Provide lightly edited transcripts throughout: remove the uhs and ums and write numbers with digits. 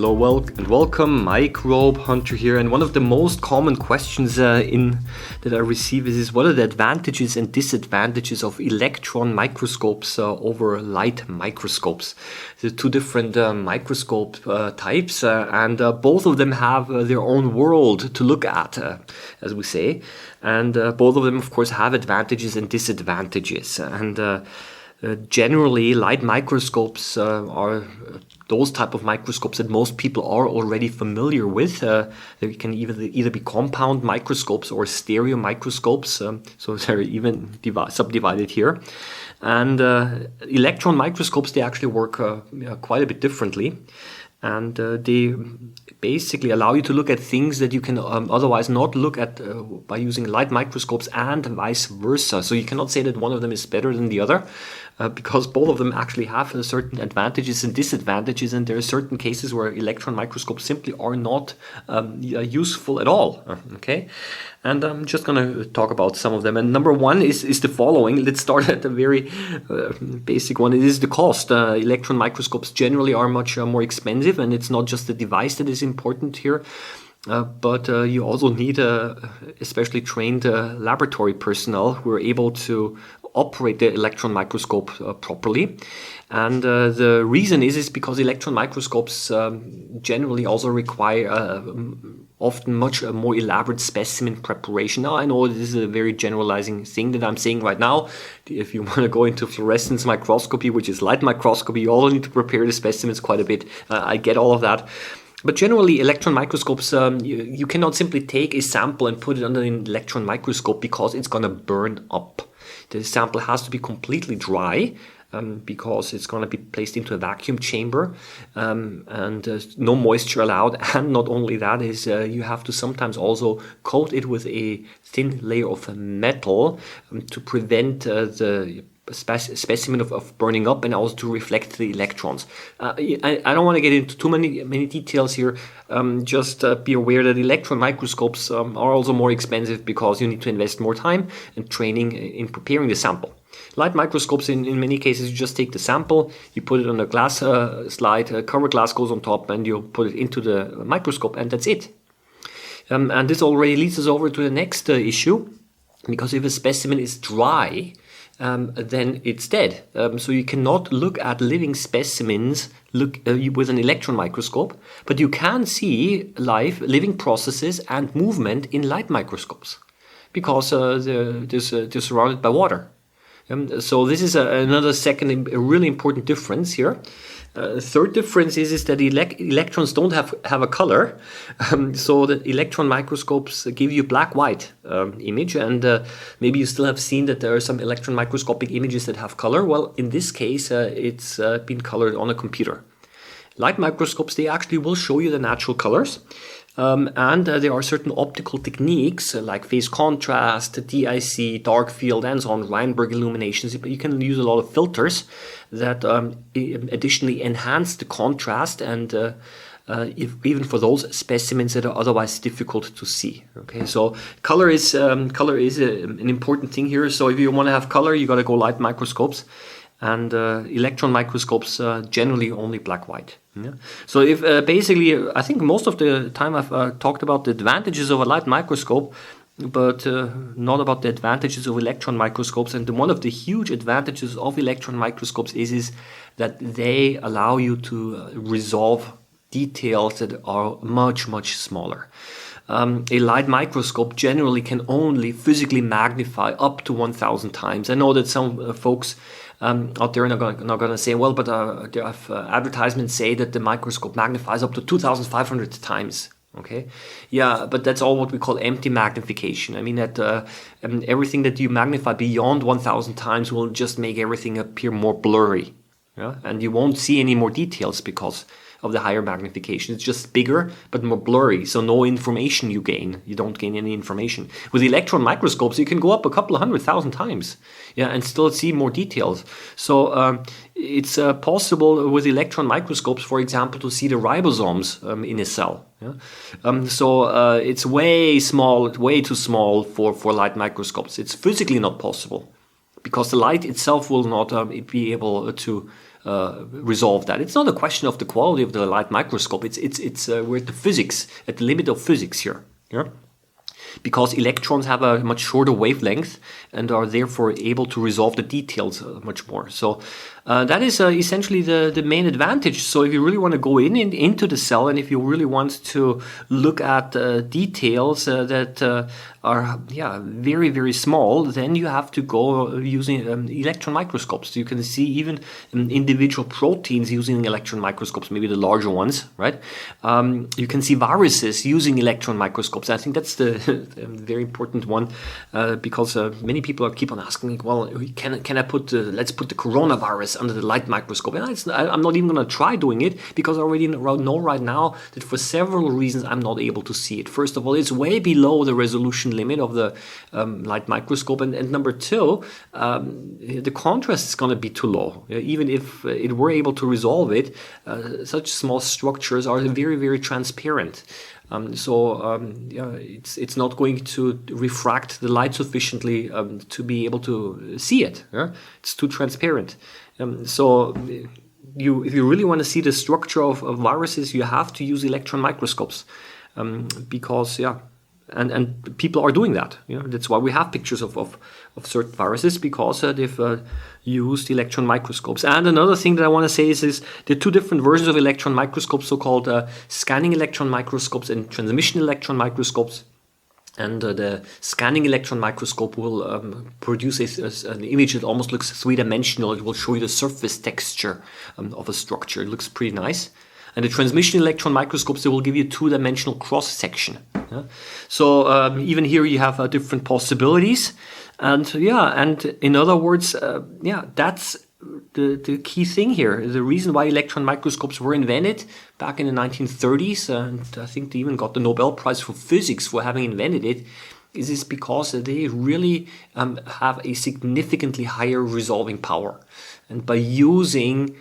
Hello, welcome. Microbehunter here. And one of the most common questions that I receive is what are the advantages and disadvantages of electron microscopes over light microscopes? The two different microscope types, and both of them have their own world to look at, as we say. And both of them, of course, have advantages and disadvantages. And generally, light microscopes are those type of microscopes that most people are already familiar with. They can either be compound microscopes or stereo microscopes, so they're even subdivided here. And electron microscopes, they actually work quite a bit differently. And they basically allow you to look at things that you can otherwise not look at by using light microscopes, and vice versa. So you cannot say that one of them is better than the other, because both of them actually have certain advantages and disadvantages, and there are certain cases where electron microscopes simply are not useful at all. Okay, and I'm just going to talk about some of them. And number one is the following. Let's start at the very basic one. It is the cost. Electron microscopes generally are much more expensive, and it's not just the device that is important here. But you also need especially trained laboratory personnel who are able to operate the electron microscope properly. And the reason is because electron microscopes generally also require often much more elaborate specimen preparation. Now, I know this is a very generalizing thing that I'm saying right now. If you want to go into fluorescence microscopy, which is light microscopy, you also need to prepare the specimens quite a bit. I get all of that. But generally, electron microscopes, you cannot simply take a sample and put it under an electron microscope because it's going to burn up. The sample has to be completely dry because it's going to be placed into a vacuum chamber, and no moisture allowed. And not only that is you have to sometimes also coat it with a thin layer of metal to prevent the specimen of burning up, and also to reflect the electrons. I don't want to get into too many details here. Just be aware that electron microscopes are also more expensive because you need to invest more time and training in preparing the sample. Light microscopes, in many cases, you just take the sample, you put it on a glass slide, cover glass goes on top, and you put it into the microscope, and that's it. And this already leads us over to the next issue, because if a specimen is dry, then it's dead. So you cannot look at living specimens with an electron microscope, but you can see living processes and movement in light microscopes, because they're surrounded by water. So this is another second really important difference here. Third difference is that electrons don't have a color, so the electron microscopes give you black-white image, and maybe you still have seen that there are some electron microscopic images that have color. Well, in this case, it's been colored on a computer. Light microscopes, they actually will show you the natural colors. And there are certain optical techniques like phase contrast, DIC, dark field, and so on, Reinberg illuminations. But you can use a lot of filters that additionally enhance the contrast, and even for those specimens that are otherwise difficult to see. Okay, so color is an important thing here. So if you want to have color, you got to go light microscopes. And electron microscopes generally only black-white. Yeah? So if basically, I think most of the time I've talked about the advantages of a light microscope, but not about the advantages of electron microscopes. And one of the huge advantages of electron microscopes is that they allow you to resolve details that are much, much smaller. A light microscope generally can only physically magnify up to 1,000 times. I know that some folks out there are not going to say, well, but there are advertisements say that the microscope magnifies up to 2,500 times. Okay, yeah, but that's all what we call empty magnification. I mean that everything that you magnify beyond 1,000 times will just make everything appear more blurry. Yeah, and you won't see any more details because of the higher magnification. It's just bigger but more blurry, so no information you gain. You don't gain any information. With electron microscopes, you can go up a couple of 100,000 times, yeah, and still see more details. So it's possible with electron microscopes, for example, to see the ribosomes in a cell. Yeah? So it's way too small for light microscopes. It's physically not possible, because the light itself will not be able to resolve that. It's not a question of the quality of the light microscope. We're at the physics, at the limit of physics here. Yeah. Because electrons have a much shorter wavelength and are therefore able to resolve the details much more. So that is essentially the main advantage. So if you really want to go into the cell, and if you really want to look at details that are very, very small, then you have to go using electron microscopes. You can see even individual proteins using electron microscopes, maybe the larger ones, right? You can see viruses using electron microscopes. I think that's the very important one, because many people keep on asking me, well, can I put let's put the coronavirus under the light microscope? And I'm not even going to try doing it, because I already know right now that for several reasons I'm not able to see it. First of all, it's way below the resolution limit of the light microscope, and number two, the contrast is going to be too low. Even if it were able to resolve it, such small structures are very, very transparent. It's not going to refract the light sufficiently to be able to see it. Yeah? It's too transparent. If you really want to see the structure of viruses, you have to use electron microscopes, because and people are doing that. That's why we have pictures of certain viruses, because they've used electron microscopes. And another thing that I want to say is there are two different versions of electron microscopes, so-called scanning electron microscopes and transmission electron microscopes. And the scanning electron microscope will produce an image that almost looks three-dimensional. It will show you the surface texture of a structure. It looks pretty nice. And the transmission electron microscopes, they will give you two-dimensional cross-section. Yeah? So even here you have different possibilities. And in other words, that's the key thing here. The reason why electron microscopes were invented back in the 1930s, and I think they even got the Nobel Prize for Physics for having invented it, is because they really have a significantly higher resolving power. And by using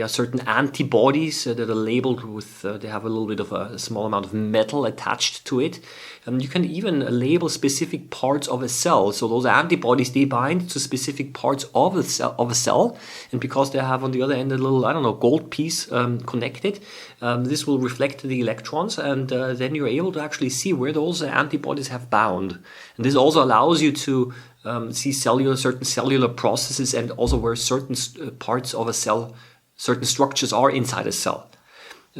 certain antibodies that are labeled with, they have a little bit of a small amount of metal attached to it. You can even label specific parts of a cell. So those antibodies, they bind to specific parts of a cell. And because they have on the other end a little, gold piece connected, this will reflect the electrons. And then you're able to actually see where those antibodies have bound. And this also allows you to see certain cellular processes, and also where certain parts of a cell, certain structures are inside a cell.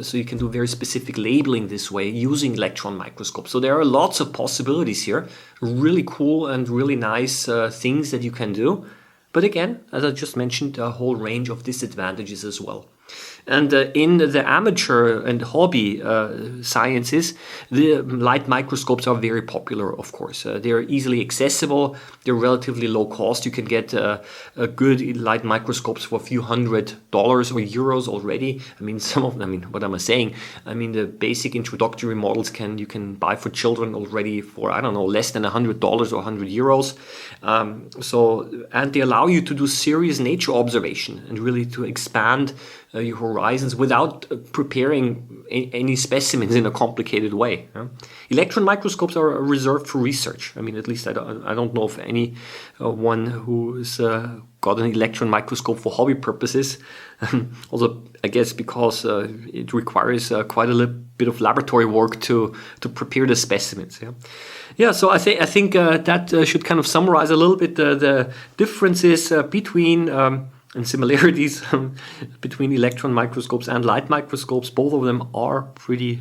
So you can do very specific labeling this way using electron microscopes. So there are lots of possibilities here, really cool and really nice things that you can do. But again, as I just mentioned, a whole range of disadvantages as well. And in the amateur and hobby sciences, the light microscopes are very popular, of course. They're easily accessible. They're relatively low cost. You can get good light microscopes for a few $100 or euros already. Some of them, what am I saying? The basic introductory models you can buy for children already for, less than $100 or 100 euros. And they allow you to do serious nature observation and really to expand your horizons without preparing any specimens in a complicated way. Electron microscopes are reserved for research. At least I don't know of anyone who's got an electron microscope for hobby purposes. Also, I guess because it requires quite a little bit of laboratory work to prepare the specimens. So I think that should kind of summarize a little bit the differences between and similarities between electron microscopes and light microscopes. Both of them are pretty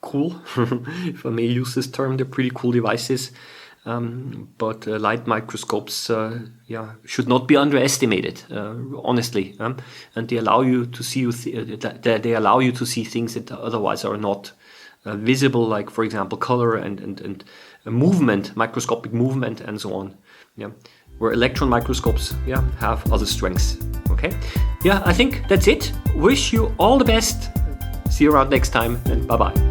cool, if I may use this term. They're pretty cool devices. But light microscopes should not be underestimated, honestly. And they allow you to see things that otherwise are not visible, like, for example, color and movement, microscopic movement, and so on. Where electron microscopes have other strengths. Okay? I think that's it. Wish you all the best. See you around next time, and bye-bye.